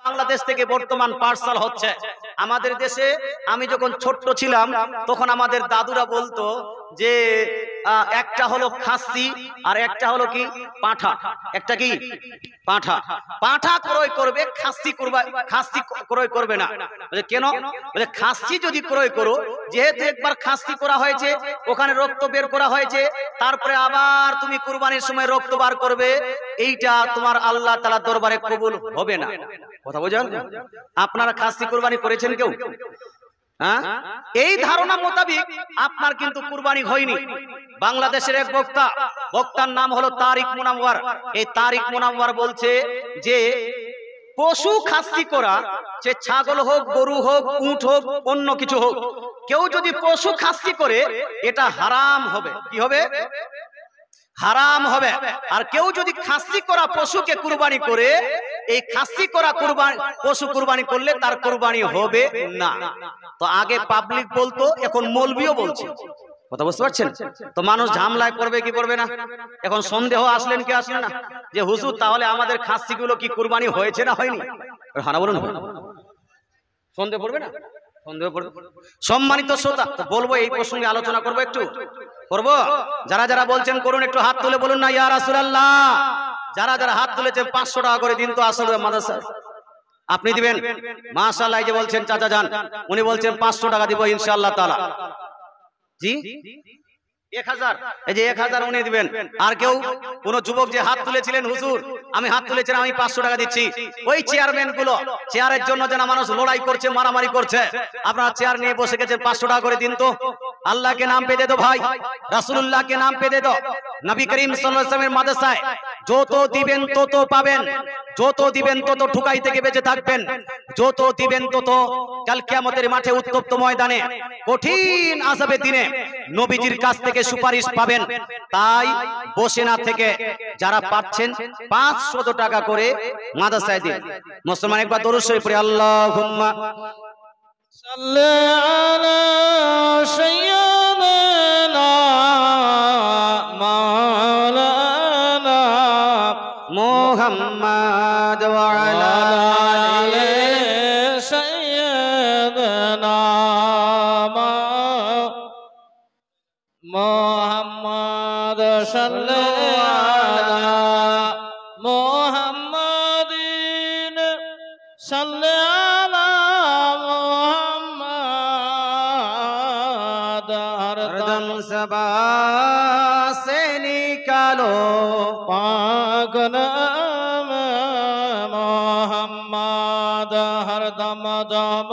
বাংলাদেশ থেকে বর্তমান পার্সেল হচ্ছে আমাদের দেশে। আমি যখন ছোট্ট ছিলাম তখন আমাদের দাদুরা বলতো যে একটা হলো খাসি আর একটা হলো কি পাঁঠা। একটা কি পাঁঠা, পাঁঠা ক্রয় করবে, খাসি ক্রয় করবে না। কেন? খাসি যদি ক্রয় করো, যেহেতু একবার খাসি করা হয়েছে, ওখানে রক্ত বের করা হয়েছে, তারপরে আবার তুমি কুরবানির সময় রক্ত বার করবে, এইটা তোমার আল্লাহ তাআলার দরবারে কবুল হবে না। কথা বোঝেন? আপনারা খাসি কুরবানি করেছেন কেউ? হ্যাঁ, এই ধারণা মোতাবেক আপনার কিন্তু কুরবানি হয়নি। বাংলাদেশের এক বক্তার নাম হলো তারিক মুনাওয়ার। এই তারিক মুনাওয়ার বলছে যে পশু খাসি করা, সে ছাগল হোক, গরু হোক, উট হোক, অন্য কিছু হোক, কেউ যদি পশু খাসি করে এটা হারাম হবে। কি হবে? হারাম হবে। আর কেউ যদি খাসি করা পশুকে কুরবানি করে, এই খাসি করা পশু কুরবানি করলে তার কুরবানি হবে না। তো আগে পাবলিক বলতো, এখন মৌলবিও বলছে। কথা বুঝতে পারছেন? তো মানুষ ঝামেলায় পড়বে কি পড়বে না? এখন সন্দেহ আসলেন কি আসলেন না যে হুজুর তাহলে আমাদের খাসিগুলো কি কুরবানি হয়েছে না হয়নি? হানা বলুন, সন্দেহ পড়বে না? সম্মানিত শ্রোতা, বলবো এই প্রসঙ্গে আলোচনা করবো, একটু করবো। যারা যারা বলছেন করুন, একটু হাত তুলে বলুন না ইয়া রাসূলুল্লাহ। যারা যারা হাত তুলেছেন 500 টাকা করে দিন তো আসলে মাদ্রাসা আপনি দিবেন। মাশাআল্লাহ, এই যে বলছেন চাচা যান, উনি বলছেন 500 টাকা দিব ইনশাআল্লাহ তাআলা। জি 1000, এই যে 1000 উনি দিবেন। আর কেউ কোন যুবক যে হাত তুলেছিলেন, হুজুর আমি হাত তুলেছিলাম, আমি 500 টাকা দিচ্ছি। ওই চেয়ারম্যান গুলো চেয়ারের জন্য যেন মানুষ লড়াই করছে, মারামারি করছে, আপনারা চেয়ার নিয়ে বসে গেছেন, 500 টাকা করে দিন তো। আল্লাহকে নাম পে দে দো ভাই, রাসূলুল্লাহকে নাম পে দে দো। নবী করিম সাল্লাল্লাহু আলাইহি ওয়াসাল্লামের মাদ্রাসায় যত দিবেন তত পাবেন, যত দিবেন তত ঠুকাই থেকে বেঁচে থাকবেন, যত দিবেন তত কাল কিয়ামতের মাঠে উত্তপ্ত ময়দানে কঠিন আযাবের দিনে নবীজির কাছ থেকে সুপারিশ পাবেন। তাই বসে না থেকে যারা পাচ্ছেন 500 টাকা করে মাদ্রাসায় দিন। মুসলমান একবার দরুদ শরীফ পড়ে, আল্লাহুম্মা সাল্লি আলা সাইয়্যিদিনা মাওলানা মুহাম্মদ ওয়া আলা আলি সাইয়্যিদিনা মুহাম্মদ সাল্লি আলা মুহাম্মাদিন সাল্লি আলা মুহাম্মদ। হরদম সবা সে নিকালো পাক নাম মুহাম্মদ, হরদম দম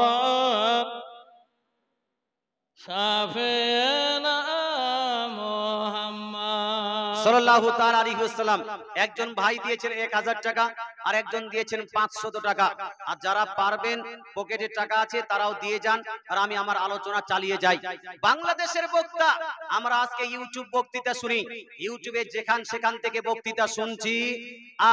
শাফিনা সাল্লাল্লাহু তাআলা আলাইহি ওয়াসাল্লাম। একজন ভাই দিয়েছেন 1000 টাকা, আর একজন দিয়েছেন 500 টাকা। আর যারা পারবেন, পকেটে টাকা আছে, তারাও দিয়ে যান, আর আমি আমার আলোচনা চালিয়ে যাই। বাংলাদেশের বক্তা, আমরা আজকে ইউটিউব বক্তৃতা শুনি, ইউটিউবে যেখান সেখান থেকে বক্তৃতা শুনছি,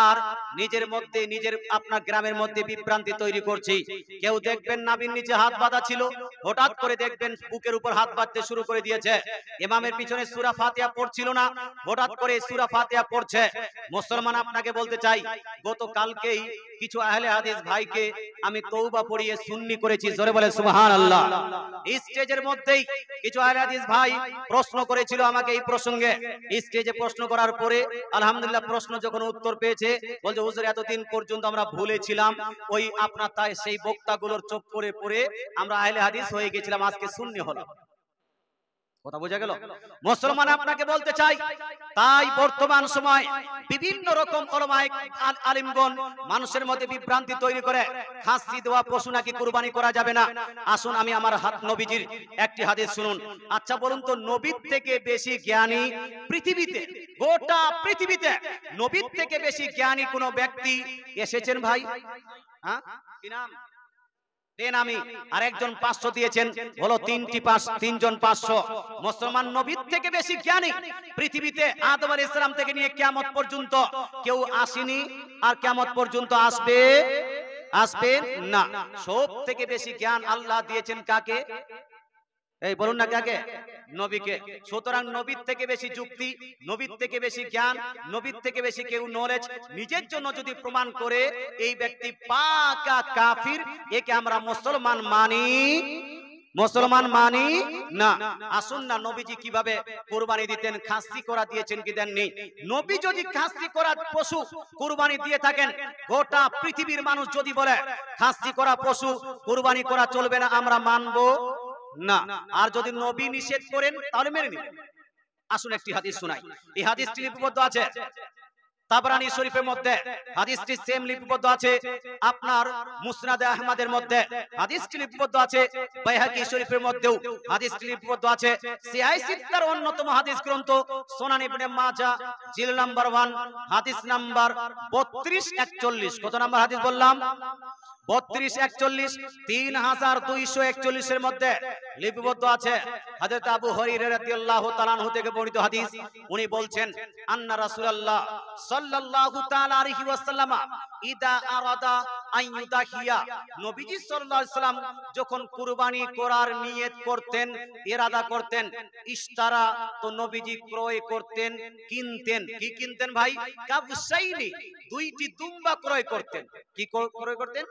আর নিজের মধ্যে নিজের আপনার গ্রামের মধ্যে বিভ্রান্তি তৈরি করছি। কেউ দেখবেন নাভির নিচে হাত বাঁধা ছিল, হঠাৎ করে দেখবেন বুকের উপর হাত বাঁধতে শুরু করে দিয়েছে। ইমামের পিছনে সূরা ফাতিহা পড়ছিল না, হঠাৎ করে সূরা ফাতিহা পড়ছে। মুসলমান, আপনাকে বলতে চাই, গতকালকেই কিছু আহলে হাদিস ভাইকে আমি তওবা পড়িয়ে সুন্নি করেছি। জোরে বলে সুবহানাল্লাহ। স্টেজের মধ্যেই কিছু আহলে হাদিস ভাই প্রশ্ন করেছিল আমাকে এই প্রসঙ্গে। স্টেজে প্রশ্ন করার পরে আলহামদুলিল্লাহ প্রশ্ন যখন উত্তর পেয়েছে, বলছে হুজুর এতদিন পর্যন্ত আমরা ভুলেছিলাম, ওই আপনার তাই সেই বক্তাগুলোর চক্করে পড়ে আমরা আহলে হাদিস হয়ে গেছিলাম, আজকে সুন্নি হলাম। কথা বোঝা গেল? মুসলমান, আপনাকে বলতে চাই, তাই বর্তমান সময় বিভিন্ন রকম উলামায়ে আলিমগণ মানুষের মধ্যে বিভ্রান্তি তৈরি করে খাসি দেওয়া পশু নাকি কুরবানি করা যাবে না। আসুন আমি আমার নবীজির একটি হাদিস শুনুন। আচ্ছা বলুন তো, নবীর থেকে বেশি জ্ঞানী পৃথিবীতে, গোটা পৃথিবীতে নবীর থেকে বেশি জ্ঞানী কোন ব্যক্তি এসেছেন ভাই? হ্যাঁ, কি নাম দেন? আমি আরেকজন 500 দিয়েছেন, হলো 3 জন 500। মুসলমান, নবীর থেকে বেশি জ্ঞানী পৃথিবীতে আদম আলাইহিস সালাম থেকে নিয়ে কিয়ামত পর্যন্ত কেউ আসেনি, আর কিয়ামত পর্যন্ত আসবে না। সব থেকে বেশি জ্ঞান আল্লাহ দিয়েছেন কাকে? এই বলুন না কাকে? নবীকে। সুতরাং নবীর থেকে বেশি যুক্তি, নবীর থেকে বেশি জ্ঞান, নবীর থেকে বেশি কেউ নলেজ নিজের জন্য যদি প্রমাণ করে এই ব্যক্তি পাকা কাফির, একে আমরা মুসলমান মানি না। আসুন না, নবীজি কিভাবে কুরবানি দিতেন, খাসি করা দিয়েছেন কি দেননি? নবী যদি খাসি করা পশু কুরবানি দিয়ে থাকেন, গোটা পৃথিবীর মানুষ যদি বলে খাসি করা পশু কুরবানি করা চলবে না, আমরা মানবো না। আর যদি নবী নিষেধ করেন তাহলে মেনে নিব। আসুন একটি হাদিস শোনাই। এই হাদিসটি লিপিবদ্ধ আছে তাবরানী শরীফের মধ্যে, হাদিসটি সেম লিপিবদ্ধ আছে আপনার মুসনাদে আহমদের মধ্যে, হাদিসটি লিপিবদ্ধ আছে বাইহাকি শরীফের মধ্যেও, হাদিসটি লিপিবদ্ধ আছে সিয়াই সিত্তার অন্যতম হাদিস গ্রন্থ সুনান ইবনে মাজাহ জিল নাম্বার 1 হাদিস নাম্বার 3241। কত নাম্বার হাদিস বললাম? 3241, 3241 এর মধ্যে লিপিবদ্ধ আছে হযরত আবু হুরায়রা রাদিয়াল্লাহু তাআলা আনহু থেকে বর্ণিত হাদিস। উনি বলছেন আন্না রাসূলুল্লাহ সাল্লাল্লাহু তাআলা আলাইহি ওয়াসাল্লাম ইদা আরাদা আন ইউদাহিয়া, নবীজি সাল্লাল্লাহু আলাইহি ওয়াসাল্লাম যখন কুরবানি করার নিয়ত করতেন, ইরাদা করতেন, ইশতারা, তো নবীজি ক্রয় করতেন, কিনতেন। কি কিনতেন ভাই? কাবসাইনি, দুইটি দুম্বা ক্রয় করতেন। কি ক্রয় করতেন?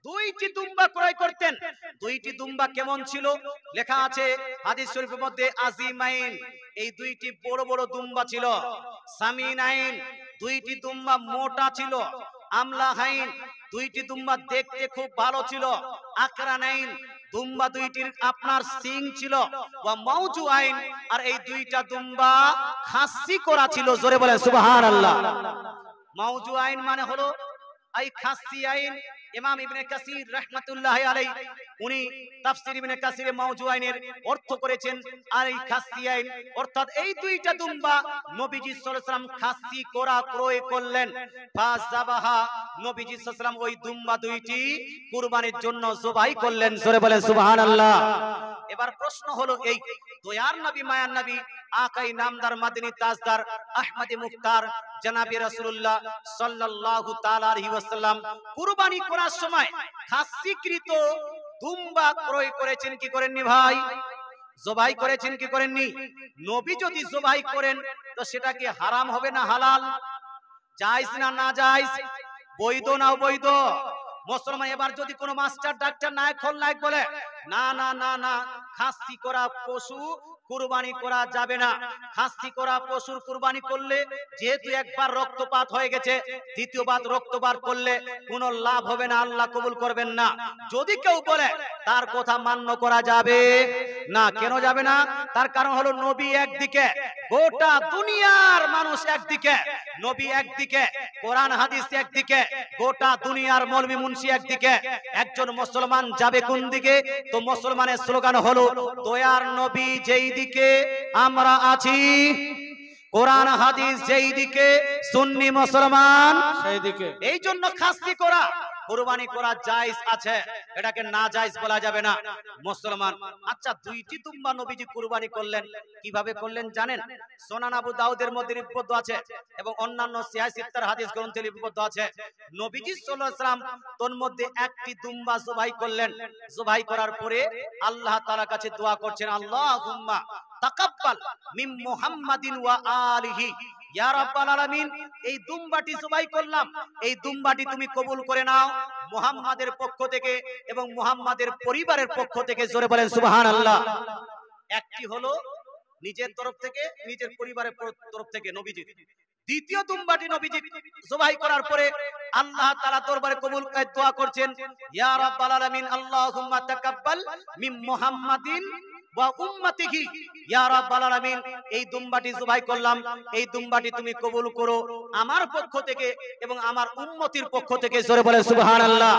দুইটি দুম্বা ক্রয় করতেন। দুইটি দুম্বা কেমন ছিল? লেখা আছে হাদিস শরীফের মধ্যে আজিমাইন, এই দুইটি বড় বড় দুম্বা ছিল। সামিনাইন, দুইটি দুম্বা মোটা ছিল। আমলাহাইন, দুইটি দুম্বা দেখতে খুব ভালো ছিল। আকরানাইন, দুম্বা দুইটির আপনার সিং ছিল। ওয়া মাউজুআইন, আর এই দুইটা দুম্বা খাসি করা ছিল। জোরে বলেন সুবহানাল্লাহ। মাউজুআইন মানে হলো এই খাসি আইন। ইমাম ইবনে কাসির রাহমাতুল্লাহি আলাইহি উনি তাফসীর ইবনে কাসিরে মাউজুআইনের অর্থ করেছেন, আর এই খাসি আইন অর্থাৎ এই দুইটা দুম্বা নবীজি সাল্লাল্লাহু আলাইহি ওয়াসাল্লাম খাসি করা ক্রয় করলেন। ফাযাবাহা, নবীজি সাল্লাল্লাহু আলাইহি ওয়াসাল্লাম ওই দুম্বা দুইটি কুরবানির জন্য জবাই করলেন। জোরে বলেন সুবহানাল্লাহ। এবার প্রশ্ন হলো, এই দয়ার নবী, মায়ার নবী, আকাই নামদার, মাদানী তাজদার, আহমদে মুখতার জনাবে রাসূলুল্লাহ সাল্লাল্লাহু তাআলা আলাইহি ওয়াসাল্লাম কুরবানি করার সময় খাসিকৃত দুম্বা ক্রয় করেছেন কি করেননি ভাই? জবাই করেছেন কি করেননি? নবী যদি জবাই করেন তো সেটা কি হারাম হবে না হালাল? জায়েজ না না জায়েজ? বৈধ না অবৈধ? মুসলমান এবার যদি কোনো মাস্টার, ডাক্তার, নায়ক, খলনায়ক বলে না না না না, খাসি করা পশু কুরবানি করা যাবে না, খাসি করা পশুর কুরবানি করলে যেহেতু একবার রক্তপাত হয়ে গেছে, দ্বিতীয়বার রক্তপাত করলে কোনো লাভ হবে না, আল্লাহ কবুল করবেন না, যদি কেউ বলে তার কথা মান্য করা যাবে না। কেন যাবে না? তার কারণ হলো নবী একদিকে, গোটা দুনিয়ার মানুষ একদিকে, নবী একদিকে, কোরআন হাদিস একদিকে, গোটা দুনিয়ার মৌলভী মুন্সি একদিকে, একজন মুসলমান যাবে কোন দিকে? তো মুসলমানের স্লোগান হলো দয়ার নবী যেই দিকে আমরা আছি, কোরআন হাদিস যেই দিকে, সুন্নি মুসলমান সেই দিকে। এই জন্য খাসি করা কুরবানি করা জায়েজ আছে, এটাকে না জায়েজ বলা যাবে না। মুসলমান আচ্ছা, দুইটি দুম্বা নবীজি কুরবানি করলেন, কিভাবে করলেন জানেন? সুনান আবু দাউদের মধ্যে লিপিবদ্ধ আছে এবং অন্যান্য সিয়াহ সিত্তার হাদিস গ্রন্থে লিপিবদ্ধ আছে। নবীজি সাল্লাল্লাহু আলাইহি ওয়াসাল্লাম তোর মধ্যে একটি দুম্বা জবাই করলেন। জবাই করার পরে আল্লাহ তাআলার কাছে দোয়া করছেন, আল্লাহুম্মা তাকাব্বাল মিন মুহাম্মাদিন ওয়া আলিহি, ইয়া রাব্বাল আলামিন, এই দুম্বাটি জবাই করলাম, এই দুম্বাটি তুমি কবুল করে নাও মুহাম্মাদের পক্ষ থেকে এবং মুহাম্মাদের পরিবারের পক্ষ থেকে। জোরে বলেন সুবহানাল্লাহ। একটি হলো নিজের তরফ থেকে, নিজের পরিবারের তরফ থেকে নবীজি। দ্বিতীয় দুম্বাটি নবীজি জবাই করার পরে আল্লাহ তাআলা দরবারে কবুল দোয়া করছেন, ইয়া রাব্বাল আলামিন, আল্লাহুম্মা তাকাব্বাল মিন মুহাম্মাদিন ওয়া উম্মতিহি, ইয়া রাব্বাল আলামিন, এই দুম্বাটি জবাই করলাম, এই দুম্বাটি তুমি কবুল করো আমার পক্ষ থেকে এবং আমার উম্মতির পক্ষ থেকে। জোরে বলেন সুবহানাল্লাহ।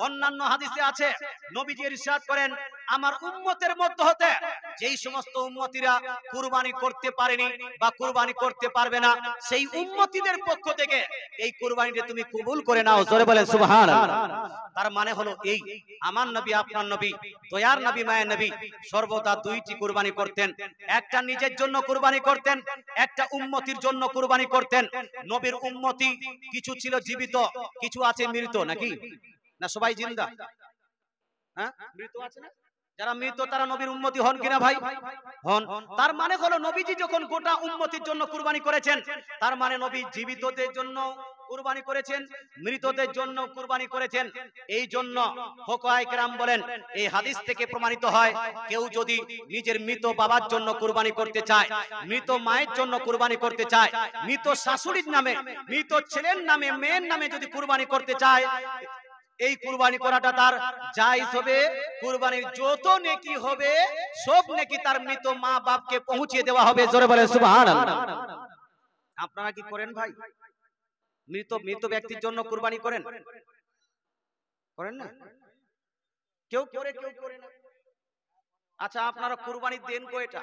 অন্যান্য হাদিসে আছে নবীজি ইরশাদ করেন, আমার উম্মতের মধ্যে হতে যেই সমস্ত উম্মতিরা কুরবানি করতে পারেনি বা কুরবানি করতে পারবে না, সেই উম্মতিদের পক্ষ থেকে এই কুরবানিটা তুমি কবুল করে নাও। জোরে বলেন সুবহানাল্লাহ। তার মানে হলো এই, আমার নবী, আপনার নবী, দয়ার নবী, মায়ের নবী সর্বদা দুইটি কুরবানি করতেন। একটা নিজের জন্য কুরবানি করতেন, একটা উম্মতির জন্য কুরবানি করতেন। নবীর উম্মতি কিছু ছিল জীবিত, কিছু আছে মৃত, নাকি না? সবাই জিন্দা? হ্যাঁ, মৃত আছে না? যারা মৃত তারা নবীর উম্মতি হন কিনা ভাই? হন। তার মানে হলো নবীজি যখন গোটা উম্মতির জন্য কুরবানি করেছেন, তার মানে নবী জীবিতদের জন্য কুরবানি করেছেন, মৃতদের জন্য কুরবানি করেছেন। এই জন্য ফুকাহায়ে কেরাম বলেন, এই হাদিস থেকে প্রমাণিত হয়, কেউ যদি নিজের মৃত বাবার জন্য কুরবানি করতে চায়, মৃত মায়ের জন্য কুরবানি করতে চায়, মৃত শাশুড়ির নামে, মৃত ছেলের নামে, মেয়ের নামে যদি কুরবানি করতে চায়, এই কুরবানি করাটা তার জায়েজ হবে। কুরবানির যত নেকি হবে সব নেকি তার মৃত মা বাপকে পৌঁছে দেওয়া হবে। জোরে বলেন সুবহানাল্লাহ। আপনারা কি করেন ভাই? মৃত ব্যক্তির জন্য কুরবানি করেন? করেন না? কেউ করে, কেউ করে না। আচ্ছা, আপনারা কুরবানি দেন কয়টা?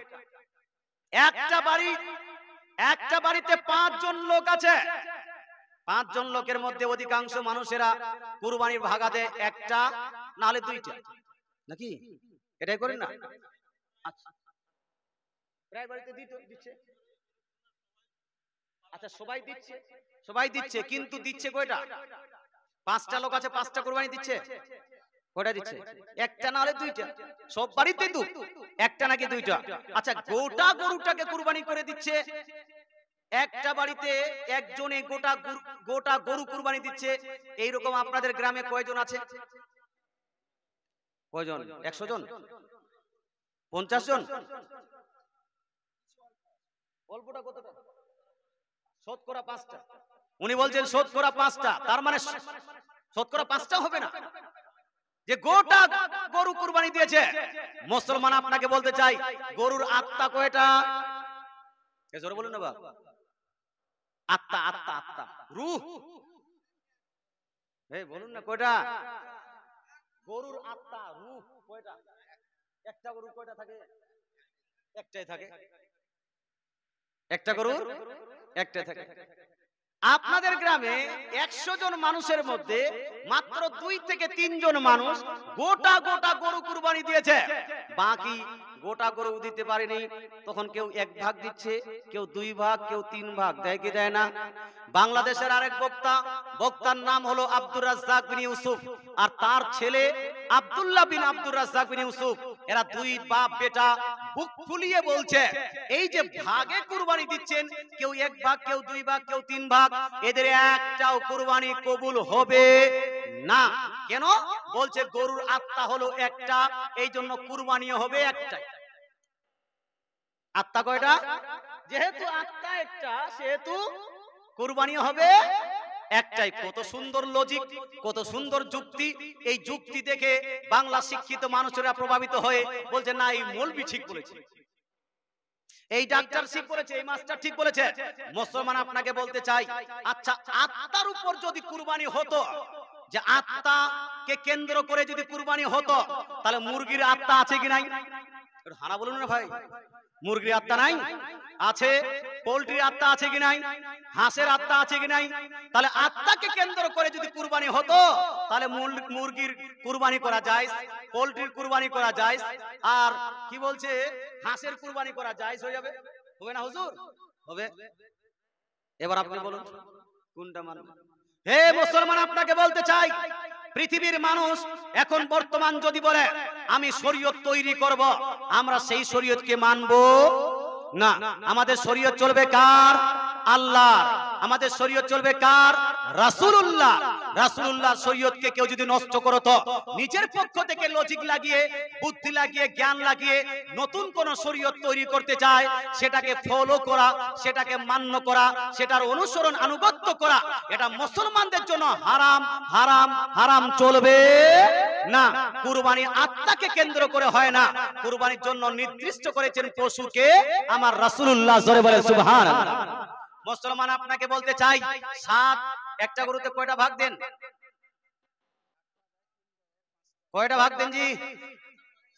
একটা বাড়িতে 5 জন লোক আছে। 5 জন লোকের মধ্যে অধিকাংশ মানুষেরা কুরবানির ভাগা দেয় একটা না হলে 2টা, নাকি? এটাই করেন না? আচ্ছা, প্রায় বাড়িতে দিচ্ছে। আচ্ছা, সবাই দিচ্ছে, কিন্তু দিচ্ছে কয়টা? 5টা লোক আছে, 5টা কুরবানি দিচ্ছে। কয়টা দিচ্ছে? একটা না হলে 2টা। সব বাড়িতে তো একটা নাকি 2টা। আচ্ছা, গোটা গরুটাকে কুরবানি করে দিচ্ছে। একটা বাড়িতে একজনে গোটা গরু কুরবানি দিচ্ছে। এইরকম আপনাদের গ্রামে কয়জন আছে? কয়জন? 100 জন? 50 জন? অল্পটা কতটা? শতকরা 5টা। উনি বলছেন শতকরা 5টা, তার মানে শতকরা 5টা হবে না, যে গোটা গরু কুরবানি দিয়েছে। মুসলমান আপনাকে বলতে চাই, গরুর আত্মা কয়টা? জোরে বলুন না বাবা। আত্মা রূহ, এই বলুন না কয়টা? গরুর আত্মা রূহ কয়টা? একটা গরু কয়টা থাকে? একটাই থাকে। একটা গরু একটাই থাকে। আপনাদের গ্রামে 100 জন মানুষের মধ্যে মাত্র 2 থেকে 3 জন মানুষ গোটা গরু কুরবানি দিয়েছে। বাকি গোটা গরু দিতে পারেনি। তখন কেউ 1 ভাগ দিচ্ছে, কেউ 2 ভাগ, কেউ 3 ভাগ। দেয় কি দেয় না? বাংলাদেশের আরেক বক্তার নাম হলো আব্দুর রাজ্জাক বিন ইউসুফ, আর তার ছেলে আব্দুল্লাহ বিন আব্দুর রাজ্জাক বিন ইউসুফ। এরা 2 বাপ বেটা বুক ফুলিয়ে বলছে, এই যে ভাগে কুরবানি দিচ্ছেন, কেউ 1 ভাগ, কেউ 2 ভাগ, কেউ 3 ভাগ, এদের একটাও কুরবানি কবুল হবে না। কেন? বলছে গরুর আত্মা হলো একটা, এই জন্য কুরবানিও হবে একটাই। আত্মা কয়টা? যেহেতু আত্মা একটা, সেহেতু কুরবানিও হবে একটাই। কত সুন্দর লজিক, কত সুন্দর যুক্তি। এই যুক্তি দেখে বাংলা শিক্ষিত মানুষেরা প্রভাবিত হয়ে বলছে, না, এই মৌলবি ঠিক বলেছে, এই ডাক্তার ঠিক বলেছে, এই মাস্টার ঠিক বলেছে। মুসলমান আপনাকে বলতে চাই, আচ্ছা, আত্মার উপর যদি কুরবানি হতো, যে আত্মাকে কেন্দ্র করে যদি কুরবানি হতো, তাহলে মুরগির আত্মা আছে কি নাই? হানা বলুন না ভাই। মুরগির আত্মা নাই? আছে। পোল্ট্রির আত্মা আছে কি নাই? হাঁসের আত্মা আছে কি নাই? তাহলে আত্মাকে কেন্দ্র করে যদি কুরবানি হতো, তাহলে মুরগির কুরবানি করা যায়, পোল্ট্রির কুরবানি করা যায়, আর কি বলছে, হাঁসের কুরবানি করা যায়। হয়ে যাবে, হবে না হুজুর? হবে। এবার আপনি বলুন কোনটা মানবেন? হে মুসলমান, আপনাকে বলতে চাই, পৃথিবীর মানুষ এখন বর্তমান যদি বলে আমি শরীয়ত তৈরি করব, আমরা সেই শরীয়তকে মানব না। আমাদের শরীয়ত চলবে কার? আল্লাহর। আমাদের শরীয়ত চলবে কার? রাসূলুল্লাহ। রাসূলুল্লাহ শরীয়তকে কেউ যদি নষ্ট করতো, নিজের পক্ষ থেকে লজিক লাগিয়ে, বুদ্ধি লাগিয়ে, জ্ঞান লাগিয়ে নতুন কোন শরীয়ত তৈরি করতে চায়, সেটাকে ফলো করা, সেটাকে মান্য করা, সেটার অনুসরণ আনুগত্য করা, এটা মুসলমানদের জন্য হারাম, হারাম, হারাম, চলবে না। কুরবানি আত্মাকে কেন্দ্র করে হয় না, কুরবানির জন্য নির্দিষ্ট করেছেন পশুকে আমার রাসূলুল্লাহ। জোরে বলে সুবহানাল্লাহ। মুসলমান আপনাকে বলতে চাই, 7 একটা গরুতে কয়টা ভাগ দেন? কয়টা ভাগ দেন জি?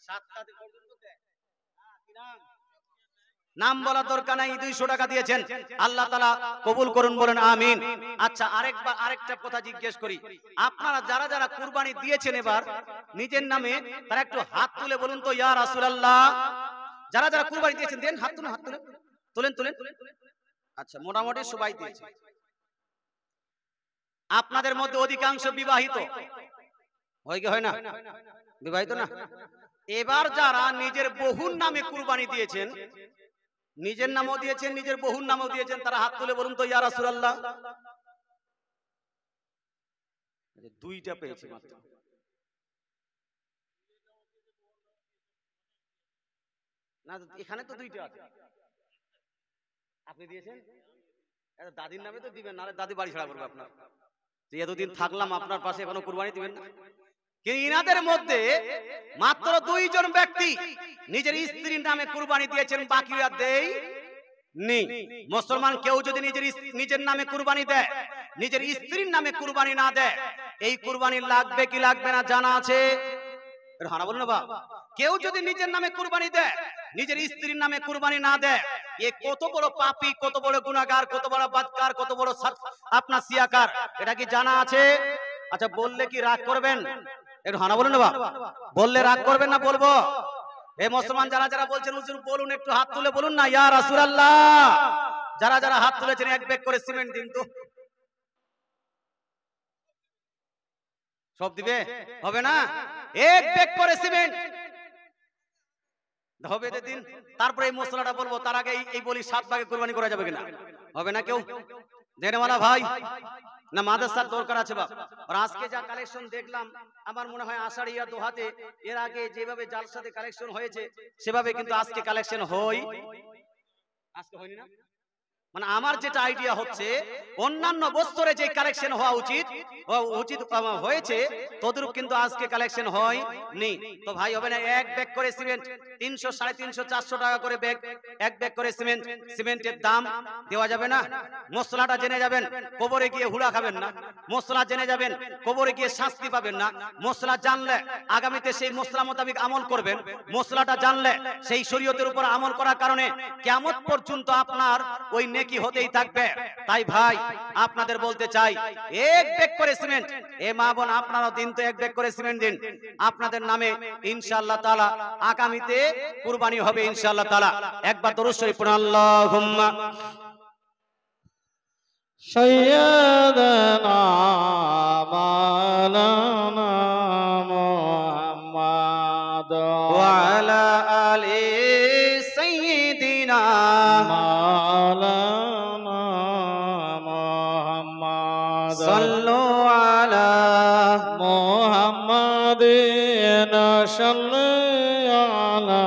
7টা পর্যন্ত দেন। নাম বলার দরকার নাই, 200 টাকা দিয়েছেন, আল্লাহ তাআলা কবুল করুন, বলেন আমিন। আচ্ছা, আরেকটা কথা জিজ্ঞেস করি, আপনারা যারা যারা কুরবানি দিয়েছেন এবার নিজের নামে, তারা একটু হাত তুলে বলুন তো, ইয়া রাসূলুল্লাহ। যারা যারা কুরবানি দিয়েছেন দেন, হাত তুলে, তোলেন। আচ্ছা, মোটামুটি সবাই দিয়েছে। আপনাদের মধ্যে অধিকাংশ বিবাহিত, হয় কি হয় না? বিবাহিত না? এবার যারা নিজের বহুর নামে কুরবানি দিয়েছেন, নিজের নামও দিয়েছেন, নিজের বহুর নামও দিয়েছেন, তারা হাত তুলে বলুন তো ইয়া রাসূলুল্লাহ। দুইটা পেয়েছে মাত্র। না, এখানে তো দুইটা আছে। আপনি দিয়েছেন? দাদির নামে তো দিবেন, নাহলে দাদি বাড়ি ছাড়া করবে আপনার। এতদিন থাকলাম আপনার পাশে, এখনো কুরবানি দিবেন না? কিন্তু ইনাদের মধ্যে মাত্র দুইজন ব্যক্তি নিজের স্ত্রীর নামে কুরবানি দিয়েছেন, বাকিরা দেই নি। মুসলমান কেউ যদি নিজের নামে কুরবানি দেয়, নিজের স্ত্রীর নামে কুরবানি না দেয়, এই কুরবানি লাগবে কি লাগবে না জানা আছে? হানা বলুন না বাবা। কেউ যদি নিজের নামে কুরবানি দেয়, নিজের স্ত্রীর নামে কুরবানি না দেয়, এ কত বড় পাপী, কত বড় গুনাহগার, কত বড় বদকার, কত বড় আপনার সিয়াকার, এটা কি জানা আছে? আচ্ছা, বললে কি রাগ করবেন? একটু হানা বলুন না বাবা। বললে রাগ করবেন না বলবো? এই মুসলমান যারা যারা বলছেন হুজুর বলুন, একটু হাত তুলে বলুন না ইয়া রাসূলুল্লাহ। যারা যারা হাত তুলেছেন এক ব্যাগ করে সিমেন্ট দিন তো। সব দিবে? হবে না? এক ব্যাগ করে সিমেন্ট হবে দিন। তারপরে এই মশলাটা বলবো, তার আগে এই বলি 7 ভাগে কুরবানি করা যাবে কিনা? হবে না কেউ? দেনেওয়ালা ভাই না মাদ্রাসার দরকার আছে বাপ। আর আজকে যা কালেকশন দেখলাম, আমার মনে হয় আষাঢ়িয়া দোহাতে এর আগে যেভাবে জালসাতে কালেকশন হয়েছে সেভাবে কিন্তু আজকে কালেকশন আজকে হয়নি না? মানে আমার যেটা আইডিয়া হচ্ছে, অন্যান্য বছরে যে কালেকশন হওয়া উচিত হয়েছে, তদরূপ কিন্তু আজকে কালেকশন হয়নি। তো ভাই হবে না এক ব্যাগ করে সিমেন্ট 300, 350, 400 টাকা করে ব্যাগ, এক ব্যাগ করে সিমেন্টের দাম দেওয়া যাবে না? মশলাটা জেনে যাবেন, কবরে গিয়ে হুড়া খাবেন না। মশলা জেনে যাবেন, কবরে গিয়ে শাস্তি পাবেন না। মশলা জানলে আগামীতে সেই মশলা মোতাবেক আমল করবেন। মশলাটা জানলে সেই শরীয়তের উপর আমল করার কারণে কিয়ামত পর্যন্ত আপনার ওই নেকি হতেই থাকবে। তাই ভাই আপনাদের বলতে চাই, এক ব্যাগ করে সিমেন্ট, এ মা বোন আপনারাও দিন তো এক ব্যাগ করে সিমেন্ট দিন। আপনাদের নামে ইনশাআল্লাহ তাআলা আগামীতে কুরবানি হবে ইনশাআল্লাহ তাআলা। একবার দরুদ শরীফ পড়ুন, আল্লাহুম্মা সাইয়্যিদানা মাওলানা মুহাম্মদ ওয়া আলা আলি সাইয়্যিদিনা মাওলানা মুহাম্মদ সাল্লু আলা মুহাম্মাদিন সাল্লি আলা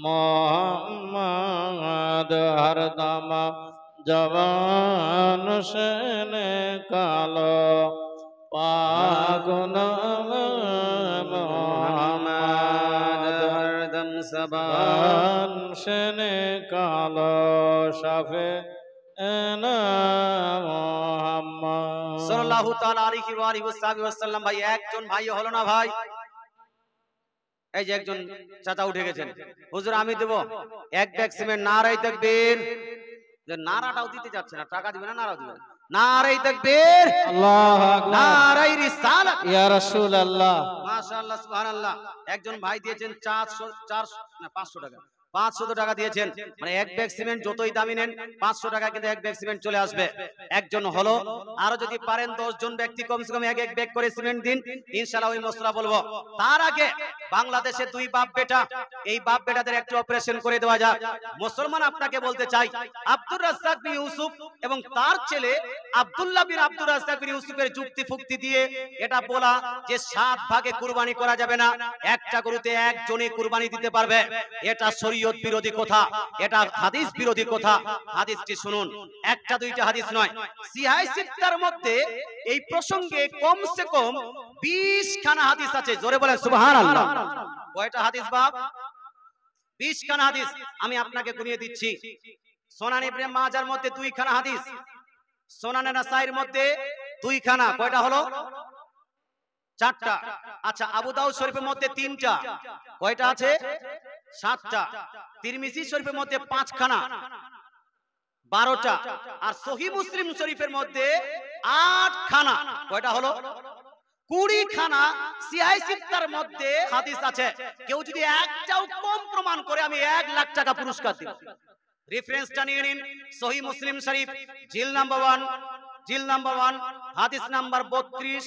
মুহাম্মদ হরদম জবান সেনে কালো পাগুনাম মুহাম্মদ হরদম জবান সেনে কালো শাফে এনা মুহাম্মদ সাল্লাল্লাহু তাআলা আলাইহি ওয়া আলিহি ওয়াসাল্লাম। ভাই একজন ভাই হলো না ভাই? এই যে একজন চাচা উঠে গেছেন, হুজুর আমি দেব এক ব্যাগ সিমেন্ট। নারায়ে তাকবীর। যে নারাটাও দিতে যাচ্ছে না, টাকা দিবে না, নারাও দিবে না। নারায়ে তাকবীর, আল্লাহু আকবার, নারায়ে রিসালাত, ইয়া রাসূলুল্লাহ। মাশাআল্লাহ, সুবহানাল্লাহ। একজন ভাই দিয়েছেন 500 টাকা, 500 টাকা দিয়েছেন। মানে এক ব্যাগ সিমেন্ট যতই দামি নেন 500 টাকা কিন্তু এক ব্যাগ সিমেন্ট চলে আসবে। একজন হলো। আরো যদি পারেন 10 জন ব্যক্তি কমসে কম এক ব্যাগ করে সিমেন্ট দিন, ইনশাআল্লাহ ওই মশলা বলবো। তার আগে বাংলাদেশে 2 বাপ বেটা, এই বাপ বেটাদের একটু অপারেশন করে দেওয়া যাক। মুসলমান আপনাকে বলতে চাই, আব্দুর রাজ্জাক বিন ইউসুফ এবং তার ছেলে আব্দুল্লাহ বিন আব্দুর রাজ্জাক বিন ইউসুফের যুক্তি ফুক্তি দিয়ে এটা বলা যে 7 ভাগে কুরবানি করা যাবে না, একটা গরুতে একজনই কুরবানি দিতে পারবে, এটা শরীয়ত বিরোধী কথা, এটা হাদিস বিরোধী কথা। হাদিসটি শুনুন, একটা দুইটা হাদিস নয়, সিহাহ সিত্তার মধ্যে এই প্রসঙ্গে কমসে কম 20 খানা হাদিস আছে। জোরে বলেন সুবহানাল্লাহ। কয়টা হাদিস বাপ? 20 খানা হাদিস। আমি আপনাকে গুনিয়ে দিচ্ছি। সুনান ইবনে মাজার মধ্যে 2 খানা হাদিস, সুনানে নাসাইর মধ্যে 2 খানা। কয়টা হলো? 4টা। আচ্ছা, আবু দাউদ শরীফের মধ্যে 3টা। কয়টা আছে? 7টা। তিরমিজি শরীফের মধ্যে 5 খানা, 12টা। আর সহিহ মুসলিম শরীফের মধ্যে 8 খানা। কয়টা হলো? 20 খানা সিহাহ সিত্তার মধ্যে হাদিস আছে। কেউ যদি একটাও কম প্রমাণ করে, আমি 1 লাখ টাকা পুরস্কার দেব। রেফারেন্সটা নিয়ে নিন, সহিহ মুসলিম শরীফ জিল নাম্বার 1, হাদিস নাম্বার 32,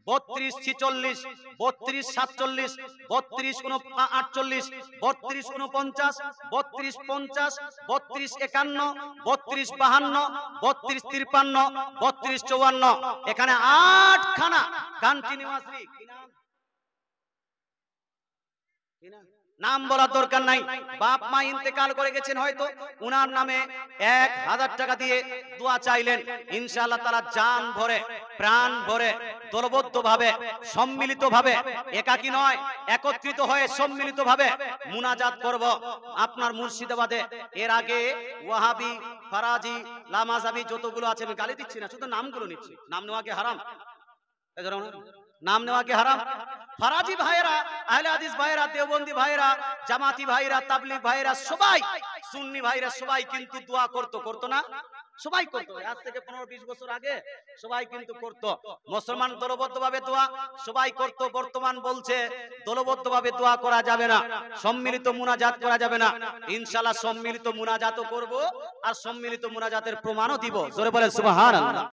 32 46 32 47 32 48 32 49 32 50 32 51 32 52 32 53 32 54 এখানে 8 খানা কন্টিনিউয়াসলি নাম বলার দরকার নাই। বাপ মা ইন্তেকাল করে গেছেন, হয়তো উনার নামে 1000 টাকা দিয়ে দোয়া চাইলেন, ইনশাআল্লাহ তাআলা জান ভরে প্রাণ ভরে দলবদ্ধ ভাবে সম্মিলিত ভাবে, একাকী নয়, একত্রিত হয়ে সম্মিলিত ভাবে মুনাজাত করব আপনার মুর্শিদাবাদে। এর আগে ওয়াহাবি, ফারাজি, লামাজাবি যতগুলো আছে, আমি গালি দিচ্ছি না, শুধু নামগুলো নিচ্ছি। নাম নেওয়া কি হারাম? নাম নেওয়া কি হারাম? ফারাজি ভাইরা, আহলে হাদিস ভাইরা, দেওবন্দি ভাইরা, জামাতি ভাইরা, তাবলিগ ভাইরা, সবাই সুন্নি ভাইরা সবাই কিন্তু দোয়া করতো না? সবাই করতো। আজ থেকে 15-20 বছর আগে সবাই কিন্তু করতো। মুসলমান দলবদ্ধভাবে দোয়া সবাই করতো। বর্তমান বলছে দলবদ্ধভাবে দোয়া করা যাবে না, সম্মিলিত মুনাজাত করা যাবে না। ইনশাআল্লাহ সম্মিলিত মুনাজাতও করব, আর সম্মিলিত মুনাজাতের প্রমাণও দিব। জোরে বলেন সুবহানাল্লাহ।